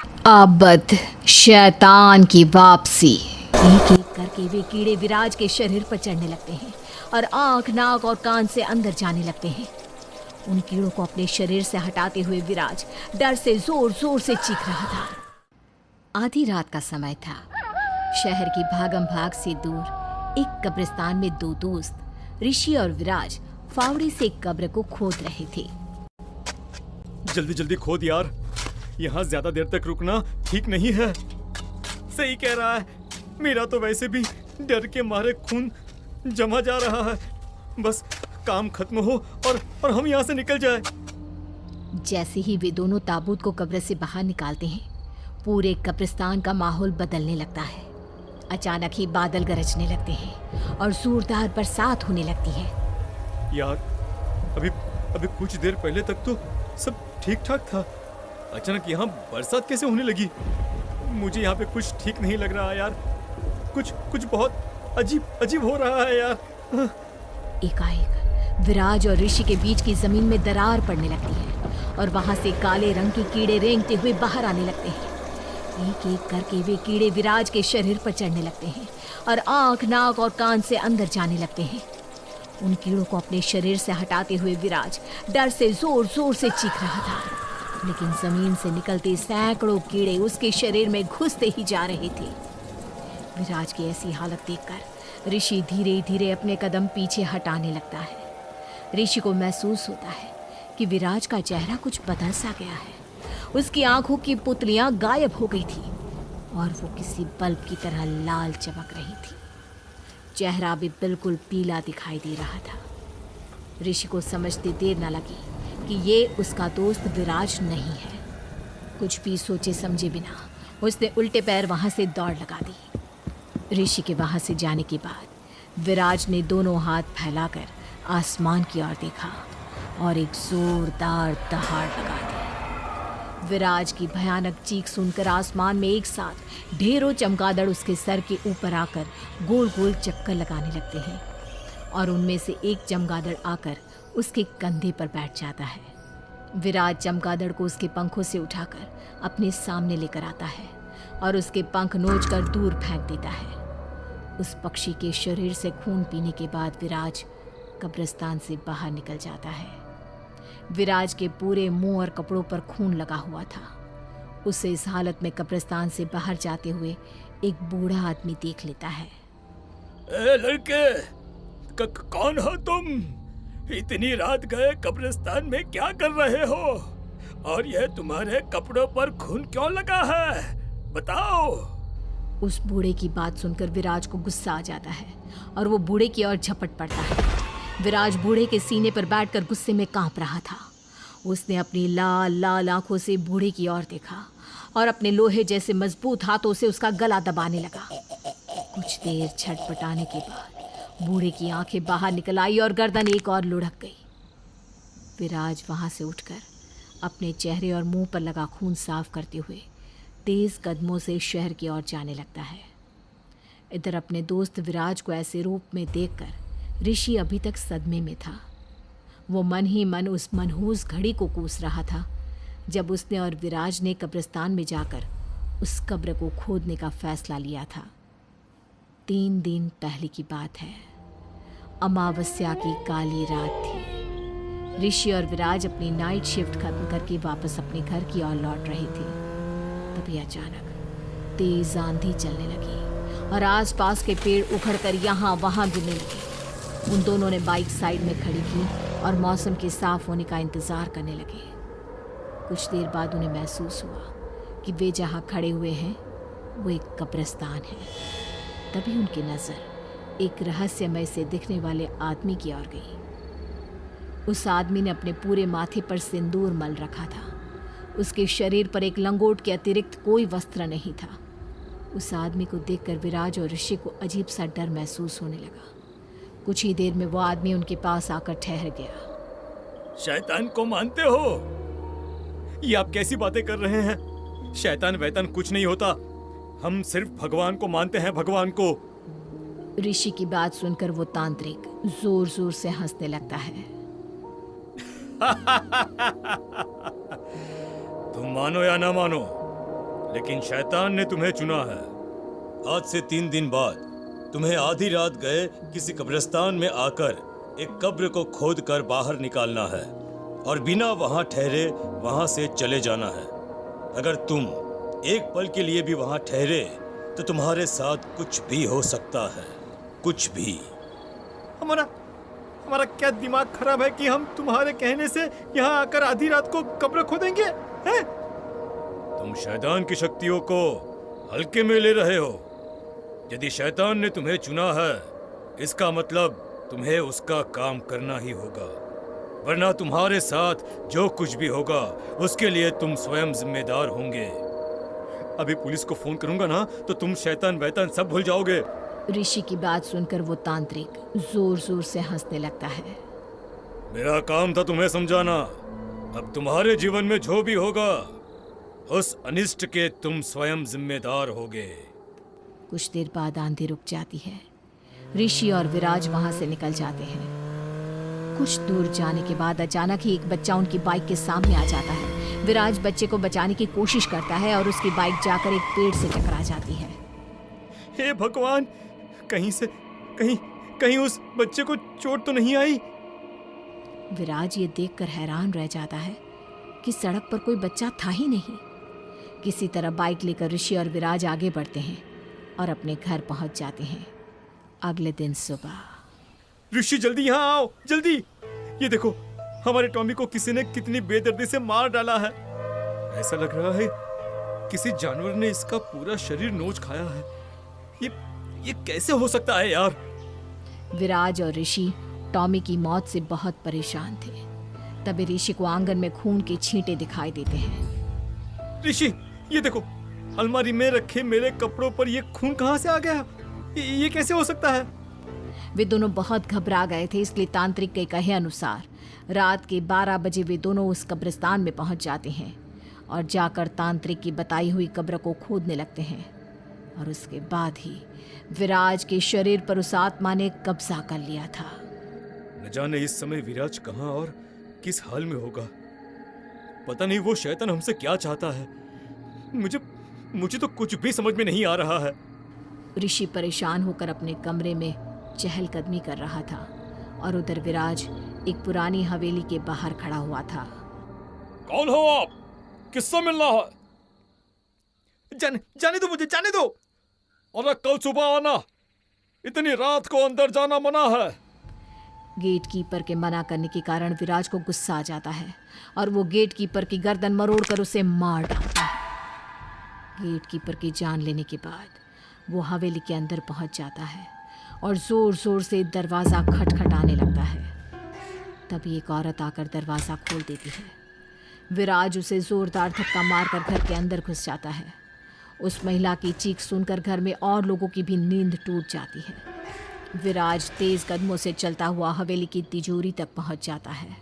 अबद शैतान की वापसी। एक एक करके वे कीड़े विराज के शरीर पर चढ़ने लगते हैं और आंख, नाक और कान से अंदर जाने लगते हैं। उन कीड़ों को अपने शरीर से हटाते हुए विराज डर से जोर जोर से चीख रहा था। आधी रात का समय था। शहर की भागम भाग से दूर एक कब्रिस्तान में दो दोस्त ऋषि और विराज फावड़े से एक कब्र को खोद रहे थे। जल्दी जल्दी खोद यार, यहाँ ज्यादा देर तक रुकना ठीक नहीं है। सही कह रहा है, मेरा तो वैसे भी डर के मारे खून जमा जा रहा है। बस काम खत्म हो और हम यहाँ से निकल जाए। जैसे ही वे दोनों ताबूत को कब्र से बाहर निकालते हैं, पूरे कब्रिस्तान का माहौल बदलने लगता है। अचानक ही बादल गरजने लगते हैं और जोरदार बरसात होने लगती है। यार, अभी कुछ देर पहले तक तो सब ठीक ठाक था। अचानक यहाँ बरसात कैसे होने लगी? मुझे यहाँ पे कुछ ठीक नहीं लग रहा यार। कुछ बहुत अजीब हो रहा है यार। एकाएक विराज और ऋषि के बीच की जमीन में दरार पड़ने लगती है और वहां से काले रंग के कीड़े रेंगते हुए बाहर आने लगते हैं। एक एक करके वे कीड़े विराज के शरीर पर चढ़ने लगते हैं और आंख, नाक और कान से अंदर जाने लगते हैं। उन कीड़ों को अपने शरीर से हटाते हुए विराज डर से जोर जोर से चीख रहा था, लेकिन जमीन से निकलते सैकड़ों कीड़े उसके शरीर में घुसते ही जा रहे थे। विराज की ऐसी हालत देखकर ऋषि धीरे धीरे अपने कदम पीछे हटाने लगता है। ऋषि को महसूस होता है कि विराज का चेहरा कुछ बदल सा गया है। उसकी आंखों की पुतलियां गायब हो गई थी और वो किसी बल्ब की तरह लाल चमक रही थी। चेहरा भी बिल्कुल पीला दिखाई दे रहा था। ऋषि को समझते देर न लगी कि ये उसका दोस्त विराज नहीं है। कुछ भी सोचे समझे बिना उसने उल्टे पैर वहां से दौड़ लगा दी। ऋषि के वहां से जाने के बाद विराज ने दोनों हाथ फैलाकर आसमान की ओर देखा और एक जोरदार दहाड़ लगा दी। विराज की भयानक चीख सुनकर आसमान में एक साथ ढेरों चमगादड़ उसके सर के ऊपर आकर गोल गोल चक्कर लगाने लगते हैं और उनमें से एक चमगादड़ आकर उसके कंधे पर बैठ जाता है। विराज चमगादड़ को उसके पंखों से उठाकर अपने सामने लेकर आता है और उसके पंख नोचकर दूर फेंक देता है। उस पक्षी के शरीर से खून पीने के बाद विराज कब्रिस्तान से बाहर निकल जाता है। विराज के पूरे मुंह और कपड़ों पर खून लगा हुआ था। उसे इस हालत में कब्रिस्तान से बाहर जाते हुए एक बूढ़ा आदमी देख लेता है। ए लड़के, कौन हो तुम? इतनी रात गए कब्रिस्तान में क्या कर रहे हो? और यह तुम्हारे कपड़ों पर खून क्यों लगा है? बताओ। उस बूढ़े की बात सुनकर विराज को गुस्सा आ जाता है और वो बूढ़े की ओर झपट पड़ता है। विराज बूढ़े के सीने पर बैठकर गुस्से में कांप रहा था। उसने अपनी लाल लाल आंखों से बूढ़े की ओर देखा और अपने लोहे जैसे मजबूत हाथों से उसका गला दबाने लगा। कुछ देर छटपटाने के बाद बूढ़े की आंखें बाहर निकल आई और गर्दन एक और लुढ़क गई। विराज वहां से उठकर अपने चेहरे और मुंह पर लगा खून साफ करते हुए तेज कदमों से शहर की ओर जाने लगता है। इधर अपने दोस्त विराज को ऐसे रूप में देखकर ऋषि अभी तक सदमे में था। वो मन ही मन उस मनहूस घड़ी को कोस रहा था जब उसने और विराज ने कब्रिस्तान में जाकर उस कब्र को खोदने का फैसला लिया था। 3 दिन पहले की बात है। अमावस्या की काली रात थी। ऋषि और विराज अपनी नाइट शिफ्ट खत्म करके वापस अपने घर की ओर लौट रहे थे। तभी अचानक तेज आंधी चलने लगी और आसपास के पेड़ उखड़कर यहाँ वहाँ गिरने लगे। उन दोनों ने बाइक साइड में खड़ी की और मौसम के साफ होने का इंतजार करने लगे। कुछ देर बाद उन्हें महसूस हुआ कि वे जहाँ खड़े हुए हैं वो एक कब्रिस्तान है। तभी उनकी नज़र एक रहस्यमय से दिखने वाले आदमी की ओर गई। उस आदमी ने अपने पूरे माथे पर सिंदूर मल रखा था। उसके शरीर पर एक लंगोट के अतिरिक्त कोई वस्त्र नहीं था। उस आदमी को देखकर विराज और ऋषि को अजीब सा डर महसूस होने लगा। कुछ ही देर में वो आदमी उनके पास आकर ठहर गया। शैतान को मानते हो? ये आप कैसी बातें कर रहे हैं? शैतान वैतान कुछ नहीं होता। हम सिर्फ भगवान को मानते हैं, भगवान को। ऋषि की बात सुनकर वो तांत्रिक जोर जोर से हंसने लगता है। तुम मानो या ना मानो, लेकिन शैतान ने तुम्हें चुना है। आज से 3 दिन बाद तुम्हें आधी रात गए किसी कब्रिस्तान में आकर एक कब्र को खोद कर बाहर निकालना है और बिना वहां ठहरे वहां से चले जाना है। अगर तुम एक पल के लिए भी वहां ठहरे तो तुम्हारे साथ कुछ भी हो सकता है, कुछ भी। हमारा क्या दिमाग खराब है कि हम तुम्हारे कहने से यहाँ आकर आधी रात को कब्र खोदेंगे हैं? तुम शैतान की शक्तियों को हल्के में ले रहे हो। यदि शैतान ने तुम्हें चुना है, इसका मतलब तुम्हें उसका काम करना ही होगा, वरना तुम्हारे साथ जो कुछ भी होगा उसके लिए तुम स्वयं जिम्मेदार होंगे। अभी पुलिस को फोन करूंगा ना तो तुम शैतान वैतान सब भूल जाओगे। ऋषि की बात सुनकर वो तांत्रिक जोर जोर से हंसने लगता है। मेरा काम था तुम्हें समझाना। अब तुम्हारे जीवन में जो भी होगा उस अनिष्ट के तुम स्वयं जिम्मेदार होगे। कुछ देर बाद आंधी रुक जाती है। ऋषि और विराज वहां से निकल जाते हैं। कुछ दूर जाने के बाद अचानक ही एक बच्चा उनकी बाइक के सामने आ जाता है। विराज बच्चे को बचाने की कोशिश करता है और उसकी बाइक जाकर एक पेड़ से टकरा जाती है। हे भगवान, कहीं उस बच्चे को चोट तो नहीं आई? विराज ये देखकर हैरान रह जाता है कि सड़क पर कोई बच्चा था ही नहीं। किसी तरह बाइक लेकर ऋषि और विराज आगे बढ़ते हैं और अपने घर पहुंच जाते हैं। अगले दिन सुबह। ऋषि जल्दी यहाँ आओ, जल्दी। ये देखो, हमारे टॉमी को किसी ने कितनी बेदर्दी से मार डाला है। ऐसा लग रहा है किसी जानवर ने इसका पूरा शरीर नोच खाया है। ये कैसे हो सकता है यार? विराज और ऋषि टॉमी की मौत से बहुत परेशान थे। तभी ऋषि को आंगन में खून के छींटे दिखाई देते हैं। ऋषि, ये देखो, अलमारी में रखे मेरे कपड़ों पर ये खून कहाँ से आ गया? ये कैसे हो सकता है? वे दोनों बहुत घबरा गए थे, इसलिए तांत्रिक के कहे अनुसार रात के 12 बजे वे दोनों उस कब्रिस्तान में पहुंच जाते हैं और जाकर तांत्रिक की बताई हुई कब्र को खोदने लगते हैं। और उसके बाद ही विराज के शरीर पर उस आत्मा ने कब्जा कर लिया था। न जाने इस समय विराज कहाँ और किस हाल में होगा। पता नहीं वो शैतान हमसे क्या चाहता है। मुझे तो कुछ भी समझ में नहीं आ रहा है। ऋषि परेशान होकर अपने कमरे में चहलकदमी कर रहा था और उधर विराज एक पुरानी हवेली के बाहर खड़ा हुआ था। कौन हो आप? किससे मिलना है? जाने दो मुझे, जाने दो। और कल सुबह आना, इतनी रात को अंदर जाना मना है। गेट कीपर के मना करने के कारण विराज को गुस्सा आ जाता है और वो गेट कीपर की गर्दन मरोड़कर उसे मार डालता है। गेट कीपर की जान लेने के बाद वो हवेली के अंदर पहुंच जाता है और जोर जोर से दरवाज़ा खटखटाने लगता है। तभी एक औरत आकर दरवाज़ा खोल देती है। विराज उसे जोरदार धक्का मारकर घर के अंदर घुस जाता है। उस महिला की चीख सुनकर घर में और लोगों की भी नींद टूट जाती है। विराज तेज कदमों से चलता हुआ हवेली की तिजोरी तक पहुंच जाता है।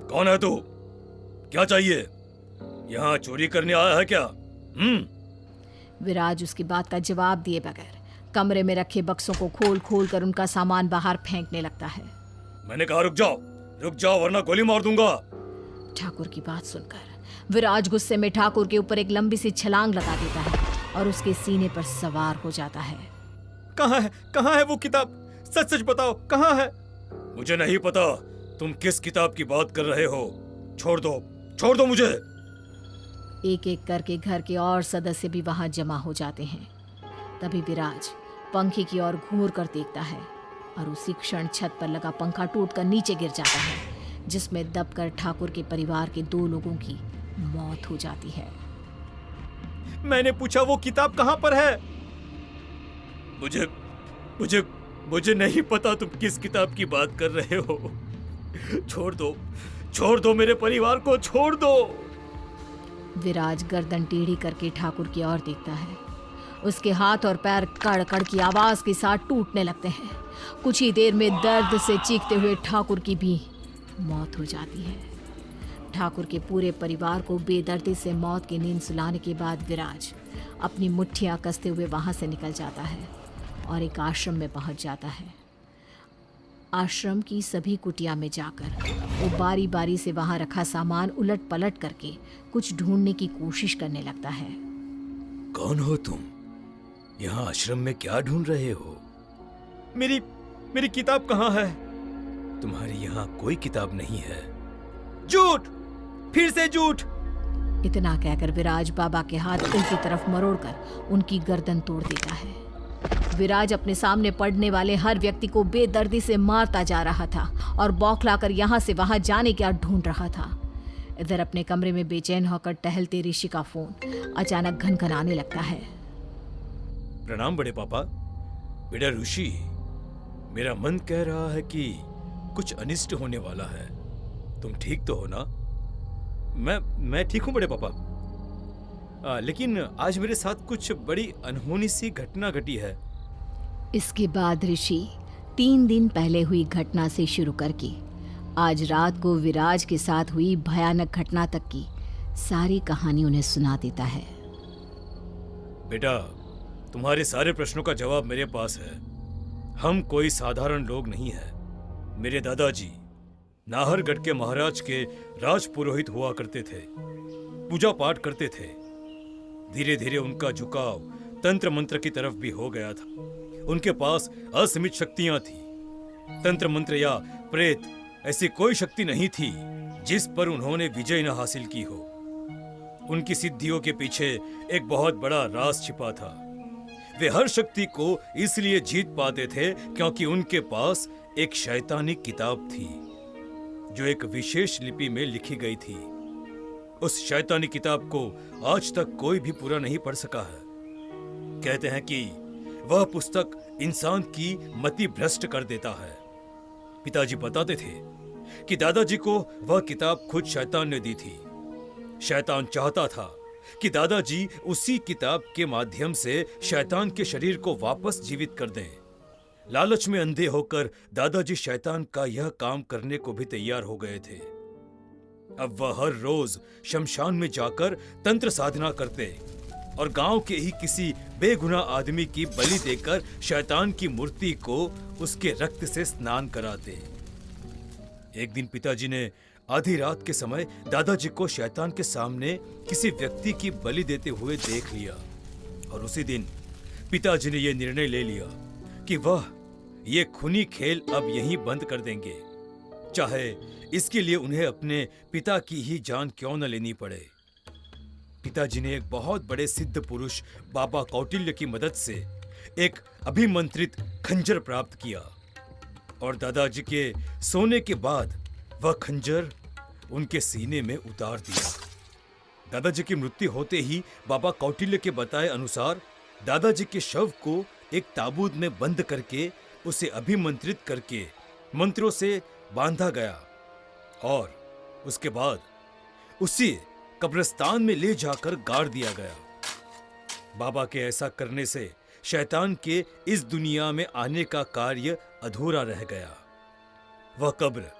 कौन है तू? क्या चाहिए? यहाँ चोरी करने आया है क्या? विराज उसकी बात का जवाब दिए बगैर कमरे में रखे बक्सों को खोल खोल कर उनका सामान बाहर फेंकने लगता है। मैंने कहा रुक जाओ वरना गोली मार दूंगा। ठाकुर की बात सुनकर विराज गुस्से में ठाकुर के ऊपर एक लंबी सी छलांग लगा देता है और उसके सीने पर सवार हो जाता है। कहाँ है वो किताब? सच सच बताओ, कहाँ है? मुझे नहीं पता तुम किस किताब की बात कर रहे हो। छोड़ दो मुझे। एक एक करके घर के और सदस्य भी वहां जमा हो जाते हैं। तभी विराज पंखे की ओर घूर कर देखता है और उसी क्षण छत पर लगा पंखा टूटकर नीचे गिर जाता है, जिसमें दबकर ठाकुर के परिवार के 2 लोगों की मौत हो जाती है। मैंने पूछा वो किताब कहाँ पर है? मुझे नहीं पता तुम किस किताब की बात कर रहे हो। छोड़ दो मेरे परिवार को, छोड़ दो। विराज गर्दन टेढ़ी करके ठाकुर की ओर देखता है। उसके हाथ और पैर कड़ की आवाज के साथ टूटने लगते हैं। कुछ ही देर में दर्द से चीखते हुए ठाकुर की भी मौत हो जाती है। ठाकुर के पूरे परिवार को बेदर्दी से मौत की नींद सुलाने के बाद विराज अपनी मुट्ठियां कसते हुए वहां से निकल जाता है और एक आश्रम में पहुंच जाता है। आश्रम की सभी कुटिया में जाकर वो बारी बारी से वहां रखा सामान उलट पलट करके कुछ ढूंढने की कोशिश करने लगता है। कौन हो तुम? यहाँ आश्रम में क्या ढूंढ रहे हो? मेरी मेरी किताब कहाँ है? तुम्हारी यहाँ कोई किताब नहीं है। झूठ, फिर से झूठ। इतना कहकर विराज बाबा के हाथ उल्टी तरफ मरोड़कर उनकी गर्दन तोड़ देता है। विराज अपने सामने पड़ने वाले हर व्यक्ति को बेदर्दी से मारता जा रहा था और बौखलाकर यहाँ से वहां जाने का ढूंढ रहा था। इधर अपने कमरे में बेचैन होकर टहलते ऋषि का फोन अचानक घनघनाने लगता है। प्रणाम बड़े पापा। बेटा ऋषि, मेरा मन कह रहा है कि कुछ अनिष्ट होने वाला है। तुम ठीक तो हो ना? मैं ठीक हूँ बड़े पापा। लेकिन आज मेरे साथ कुछ बड़ी अनहोनी सी घटना घटी है। इसके बाद ऋषि 3 दिन पहले हुई घटना से शुरू करके आज रात को विराज के साथ हुई भयानक घटना तक की सारी कहानी उन्हें सुना देता है। बेटा, तुम्हारे सारे प्रश्नों का जवाब मेरे पास है। हम कोई साधारण लोग नहीं हैं। मेरे दादाजी नाहरगढ़ के महाराज के राज पुरोहित हुआ करते थे, पूजा पाठ करते थे। धीरे धीरे उनका झुकाव तंत्र मंत्र की तरफ भी हो गया था। उनके पास असीमित शक्तियां थी। तंत्र मंत्र या प्रेत ऐसी कोई शक्ति नहीं थी जिस पर उन्होंने विजय न हासिल की हो। उनकी सिद्धियों के पीछे एक बहुत बड़ा राज छिपा था। वे हर शक्ति को इसलिए जीत पाते थे क्योंकि उनके पास एक शैतानी किताब थी जो एक विशेष लिपि में लिखी गई थी। उस शैतानी किताब को आज तक कोई भी पूरा नहीं पढ़ सका है। कहते हैं कि वह पुस्तक इंसान की मति भ्रष्ट कर देता है। पिताजी बताते थे कि दादाजी को वह किताब खुद शैतान ने दी थी। शैतान चाहता था कि दादाजी उसी किताब के माध्यम से शैतान के शरीर को वापस जीवित कर दें। लालच में अंधे होकर दादाजी शैतान का यह काम करने को भी तैयार हो गए थे। अब वह हर रोज शमशान में जाकर तंत्र साधना करते और गांव के ही किसी बेगुनाह आदमी की बलि देकर शैतान की मूर्ति को उसके रक्त से स्नान कराते। एक दिन पिताजी ने आधी रात के समय दादाजी को शैतान के सामने किसी व्यक्ति की बलि देते हुए देख लिया और उसी दिन पिताजी ने यह निर्णय ले लिया कि वह ये खूनी खेल अब यहीं बंद कर देंगे, चाहे इसके लिए उन्हें अपने पिता की ही जान क्यों न लेनी पड़े। पिताजी ने एक बहुत बड़े सिद्ध पुरुष बाबा कौटिल्य की मदद से एक अभिमंत्रित खंजर प्राप्त किया और दादाजी के सोने के बाद वह खंजर उनके सीने में उतार दिया। दादाजी की मृत्यु होते ही बाबा कौटिल्य के बताए अनुसार दादाजी के शव को एक ताबूत में बंद करके उसे अभिमंत्रित करके मंत्रों से बांधा गया और उसके बाद उसे कब्रिस्तान में ले जाकर गाड़ दिया गया। बाबा के ऐसा करने से शैतान के इस दुनिया में आने का कार्य अधूरा रह गया। वह कब्र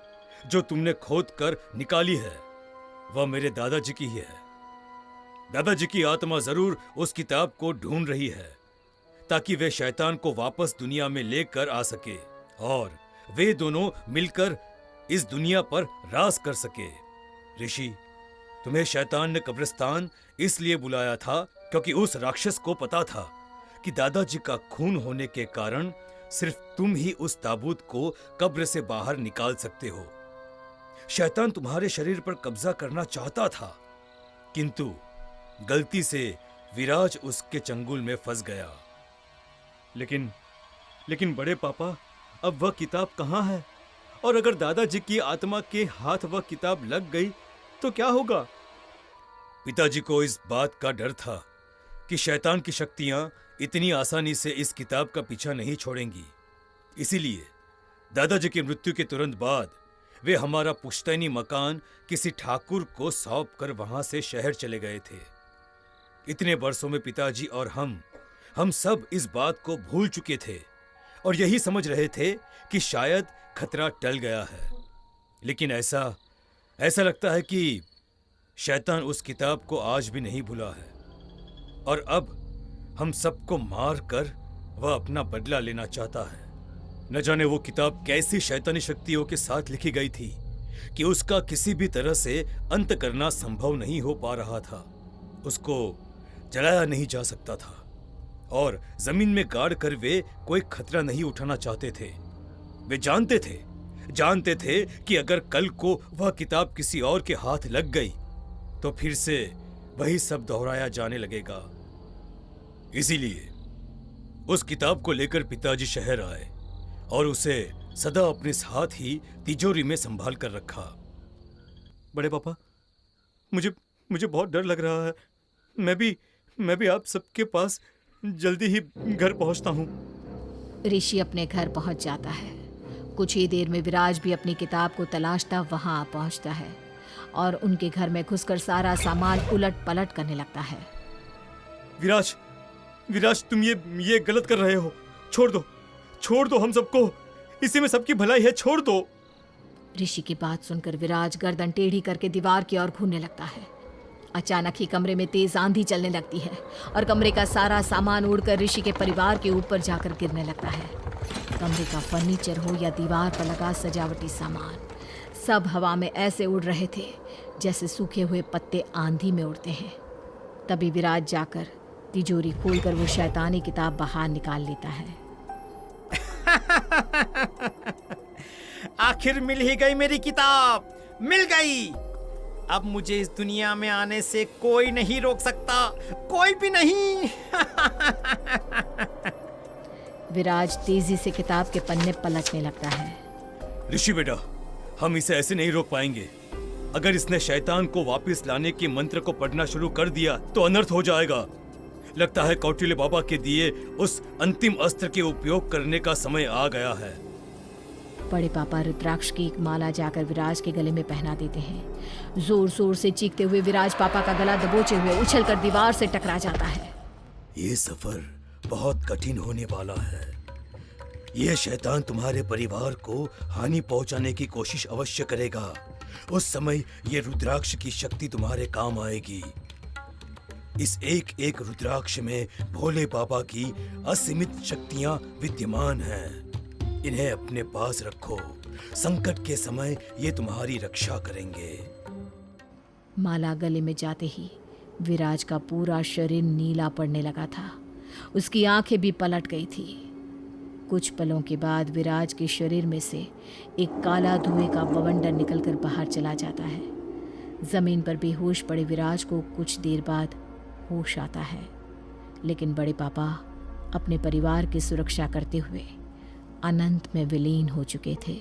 जो तुमने खोद कर निकाली है वह मेरे दादाजी की ही है। दादाजी की आत्मा जरूर उस किताब को ढूंढ रही है ताकि वे शैतान को वापस दुनिया में लेकर आ सके और वे दोनों मिलकर इस दुनिया पर राज कर सके। ऋषि, तुम्हें शैतान ने कब्रिस्तान इसलिए बुलाया था क्योंकि उस राक्षस को पता था कि दादाजी का खून होने के कारण सिर्फ तुम ही उस ताबूत को कब्र से बाहर निकाल सकते हो। शैतान तुम्हारे शरीर पर कब्जा करना चाहता था किंतु गलती से विराज उसके चंगुल में फंस गया। लेकिन बड़े पापा, अब वह किताब कहाँ है? और अगर दादाजी की आत्मा के हाथ वह किताब लग गई तो क्या होगा? पिताजी को इस बात का डर था कि शैतान की शक्तियां इतनी आसानी से इस किताब का पीछा नहीं छोड़ेंगी। इसीलिए दादाजी की मृत्यु के तुरंत बाद वे हमारा पुश्तैनी मकान किसी ठाकुर को सौंप कर वहां से शहर चले गए थे। इतने वर्षों में पिताजी और हम सब इस बात को भूल चुके थे और यही समझ रहे थे कि शायद खतरा टल गया है। लेकिन ऐसा लगता है कि शैतान उस किताब को आज भी नहीं भूला है और अब हम सबको मार कर वह अपना बदला लेना चाहता है। न जाने वो किताब कैसी शैतानी शक्तियों के साथ लिखी गई थी कि उसका किसी भी तरह से अंत करना संभव नहीं हो पा रहा था। उसको जलाया नहीं जा सकता था और जमीन में गाड़ कर वे कोई खतरा नहीं उठाना चाहते थे। वे जानते थे कि अगर कल को वह किताब किसी और के हाथ लग गई तो फिर से वही सब दोहराया जाने लगेगा। इसीलिए उस किताब को लेकर पिताजी शहर आए और उसे सदा अपने साथ ही तिजोरी में संभाल कर रखा। बड़े पापा, मुझे बहुत डर लग रहा है। मैं भी आप सबके पास जल्दी ही घर पहुंचता हूं। ऋषि अपने घर पहुंच जाता है। कुछ ही देर में विराज भी अपनी किताब को तलाशता वहां पहुंचता है और उनके घर में घुसकर सारा सामान उलट पलट करने लगता है। विराज, तुम ये गलत कर रहे हो। छोड़ दो हम सबको। इसी में सबकी भलाई है, छोड़ दो। ऋषि की बात सुनकर विराज गर्दन टेढ़ी करके दीवार की ओर घूमने लगता है। अचानक ही कमरे में तेज आंधी चलने लगती है और कमरे का सारा सामान उड़कर ऋषि के परिवार के ऊपर जाकर गिरने लगता है। कमरे का फर्नीचर हो या दीवार पर लगा सजावटी सामान, सब हवा में ऐसे उड़ रहे थे जैसे सूखे हुए पत्ते आंधी में उड़ते हैं। तभी विराज जाकर तिजोरी खोलकर वो शैतानी किताब बाहर निकाल लेता है। आखिर मिल ही गई मेरी किताब, मिल गई। अब मुझे इस दुनिया में आने से कोई नहीं रोक सकता, कोई भी नहीं। विराज तेजी से किताब के पन्ने पलटने लगता है। ऋषि बेटा, हम इसे ऐसे नहीं रोक पाएंगे। अगर इसने शैतान को वापस लाने के मंत्र को पढ़ना शुरू कर दिया तो अनर्थ हो जाएगा। लगता है कौटिल्य बाबा के दिए उस अंतिम अस्त्र के उपयोग करने का समय आ गया है। बड़े पापा रुद्राक्ष की एक माला जाकर विराज के गले में पहना देते हैं। जोर जोर से चीखते हुए विराज पापा का गला दबोचे हुए उछलकर दीवार से टकरा जाता है। ये सफर बहुत कठिन होने वाला है। यह शैतान तुम्हारे परिवार को हानि पहुंचाने की कोशिश अवश्य करेगा। उस समय ये रुद्राक्ष की शक्ति तुम्हारे काम आएगी। इस एक एक रुद्राक्ष में भोले बाबा की असीमित शक्तियां विद्यमान हैं। इन्हें अपने पास रखो। संकट के समय ये तुम्हारी रक्षा करेंगे। माला गले में जाते ही विराज का पूरा शरीर नीला पड़ने लगा था। उसकी आंखें भी पलट गई थी। कुछ पलों के बाद विराज के शरीर में से एक काला धुएं का बवंडर निकलकर बाहर चला जाता है। जमीन पर बेहोश पड़े विराज को कुछ देर बाद होश आता है, लेकिन बड़े पापा अपने परिवार की सुरक्षा करते हुए अनंत में विलीन हो चुके थे।